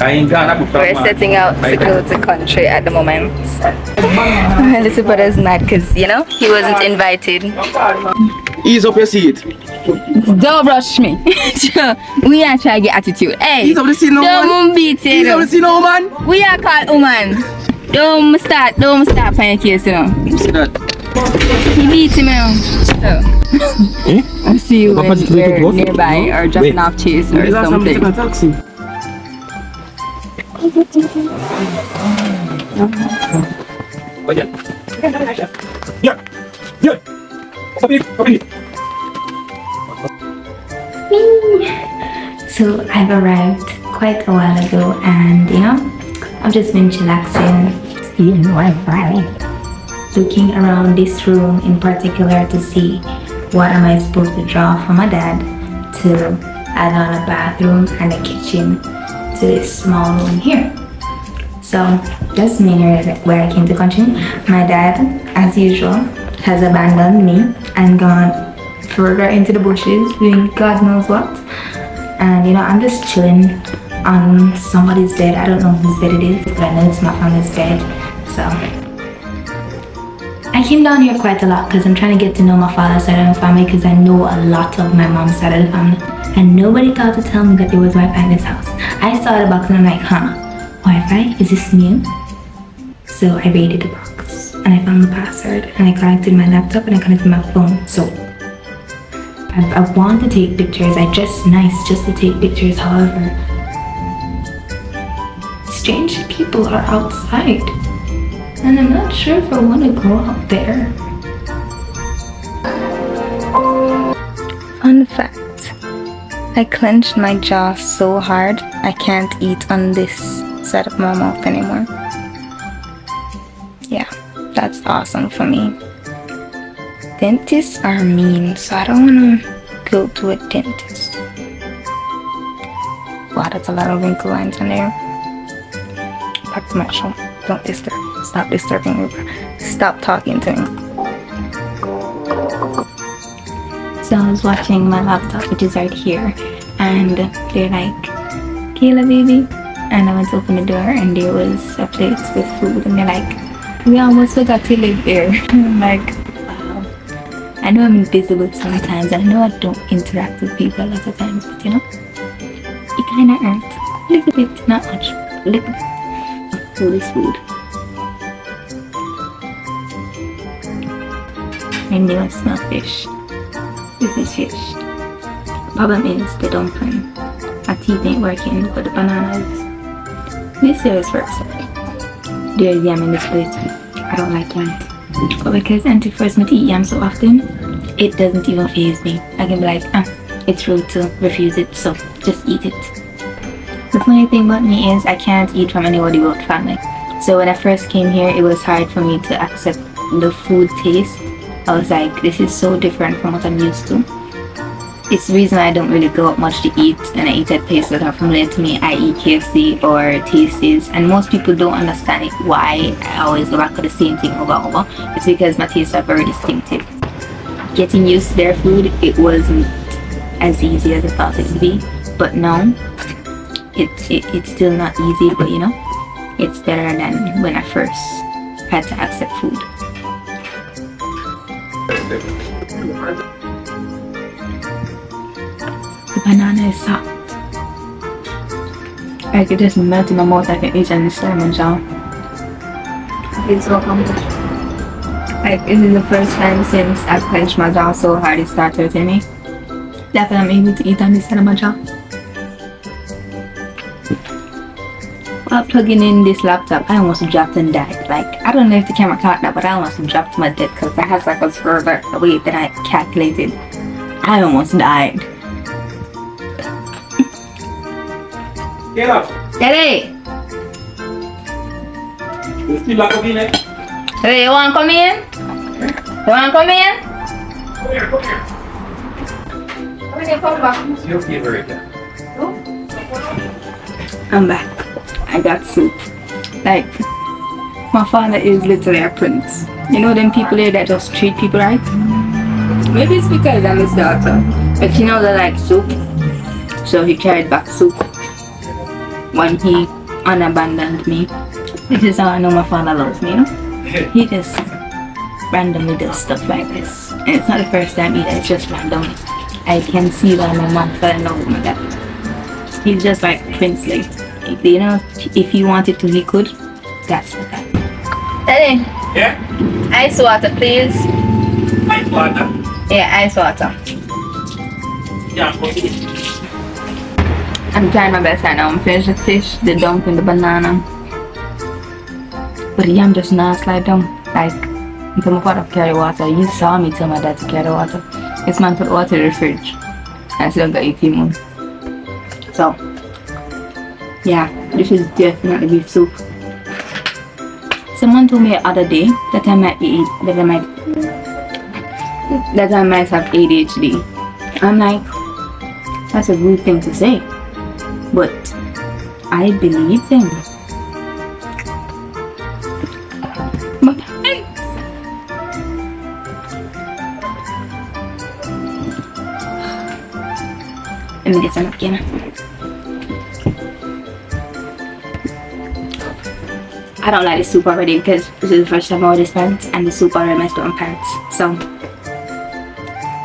We're setting out to go to country at the moment. My little brother's mad because, you know, he wasn't invited. Ease up your seat. Don't rush me. We are trying to get attitude. Hey, Ease up the seat now, don't beat it. Ease up the seat now, man. We are called woman. Don't start playing case, you know. See that? He beat him out. I'll see you when we're nearby or dropping off Chase or something. So I've arrived quite a while ago, and you know, I've just been chillaxing, looking around this room in particular to see what am I supposed to draw for my dad to add on a bathroom and a kitchen to this small room here. So just near where I came to country, my dad, as usual, has abandoned me and gone further into the bushes doing God knows what. And you know, I'm just chilling on somebody's bed. I don't know whose bed it is, but I know it's my family's bed. So I came down here quite a lot because I'm trying to get to know my father's side of the family, because I know a lot of my mom's side of the family, and nobody thought to tell me that there was Wi-Fi in this house. I saw the box and I'm like, huh, Wi-Fi? Is this new? So I raided the box and I found the password and I connected my laptop and I connected my phone. So I want to take pictures. I dress nice just to take pictures. However, strange people are outside and I'm not sure if I want to go out there. Fun fact, I clenched my jaw so hard I can't eat on this side of my mouth anymore. Yeah, that's awesome for me. Dentists are mean, so I don't want to go to a dentist. Wow, that's a lot of wrinkle lines on there. Back to my show. Don't disturb. Stop disturbing me. Stop talking to me. So I was watching my laptop, which is right here, and they're like, Kayla baby, and I went to open the door and there was a plate with food and they're like, we almost forgot to live here. I'm like, wow. I know I'm invisible sometimes and I know I don't interact with people a lot of times, but you know, it kind of hurt. A little bit, not much, a little bit. Food is food. And they must smell fish. This is fish. Problem is the dumpling. My teeth ain't working, but the bananas, this series works. There's yam in this plate. I don't like yam. But because Auntie forced me to eat yam so often, it doesn't even faze me. I can be like, it's rude to refuse it, so just eat it. The funny thing about me is I can't eat from anybody but family. So when I first came here, it was hard for me to accept the food taste. I was like, this is so different from what I'm used to. It's the reason I don't really go out much to eat, and I eat at places that are familiar to me, i.e. KFC or Tasties, and most people don't understand it, why I always go back to the same thing over and over. It's because my tastes are very distinctive. Getting used to their food, it wasn't as easy as I thought it would be, but now it's still not easy, but you know, it's better than when I first had to accept food. The banana is soft. Like it just melts in my mouth like an eat and it's lemon jaw. It's so accomplished. Like this is the first time since I've clenched my jaw so hard it started hurting me. That I'm able to eat on this side of my jaw. While plugging in this laptop, I almost dropped and died. Like, I don't know if the camera caught that, but I almost dropped my dead because the hashtag was further away than I calculated. I almost died. Get up. Shaday! You still like coming in? Shaday, you wanna come in? You wanna come in? Come here, come here. Come here, come back. It's your favorite. I'm back. I got soup. Like, my father is literally a prince. You know them people there that just treat people right? Maybe it's because I'm his daughter. But you know they like soup. So he carried back soup. when he unabandoned me. This is how I know my father loves me, you know? He just randomly does stuff like this. And it's not the first time either, it's just randomly. I can see why my mom fell in love with my dad. He's just like princely. You know, if he wanted to, he could. That's the guy. Daddy. Yeah? Ice water, please. Ice water? Yeah, ice water. Yeah, what's it? I'm trying my best right now. I'm finishing the fish, the dumpling, the banana. But the yam just not slide down. Like, until my father carry water. You saw me tell my dad to carry water. This man put water in the fridge. I still got 18 more. So, yeah, this is definitely beef soup. Someone told me the other day that I might have ADHD. I'm like, that's a rude thing to say, but I believe them. But let me get some again. I don't like the soup already because this is the first time I ordered this pants and the soup already messed up my pants. So,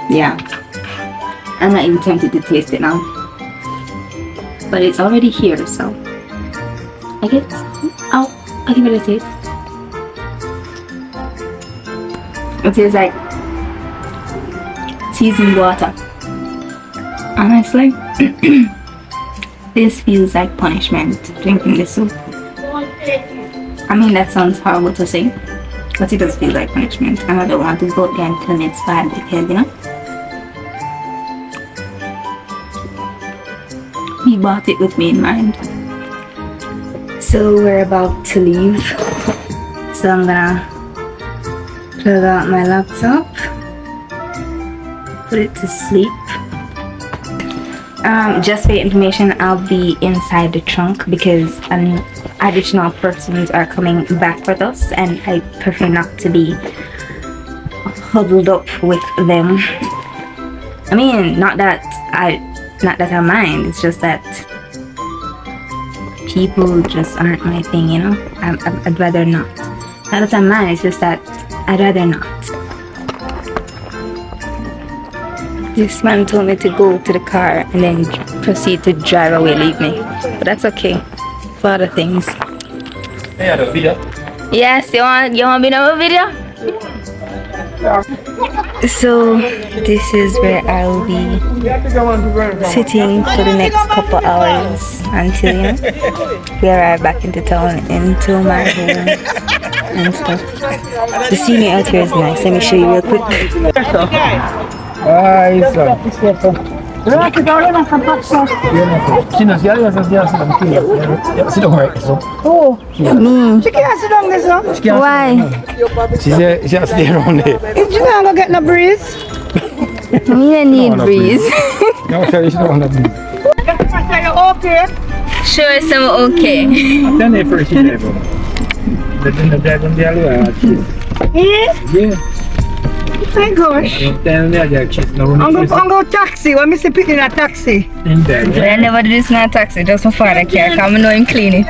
yeah. I'm not even tempted to taste it now. But it's already here, so I guess I'll give it a taste. It tastes like seasoned water. Honestly, this feels like punishment, drinking the soup. I mean, that sounds horrible to say, but it does feel like punishment. And I don't want to go there and tell me it's bad because, you know, he bought it with me in mind. So we're about to leave. So I'm gonna plug out my laptop, put it to sleep. Just for your information, I'll be inside the trunk because additional persons are coming back with us, and I prefer not to be huddled up with them. I mean, not that I mind, it's just that people just aren't my thing, you know. I'd rather not. Not that I mind, it's just that I'd rather not. This man told me to go to the car and then proceed to drive away, leave me. But that's okay. For other things. Yeah, the video. Yes, you want to be in our video? So this is where I will be sitting for the next couple hours until, you know, we arrive back into town, into my home and stuff. The scenery out here is nice. Let me show you real quick. Oh, Me. she can't sit down there, sir. Why? She said she has to stay around there. If she not gonna get no breeze. Me I need breeze. No, she don't want to breathe. Are you okay? Sure, some okay. Then they first she there, bro. Then the dad on the other Yeah? My gosh. Then the other kids no I'm go taxi. When me see picking a taxi. in there. I never do this in a taxi, just my father care, because I know him clean it.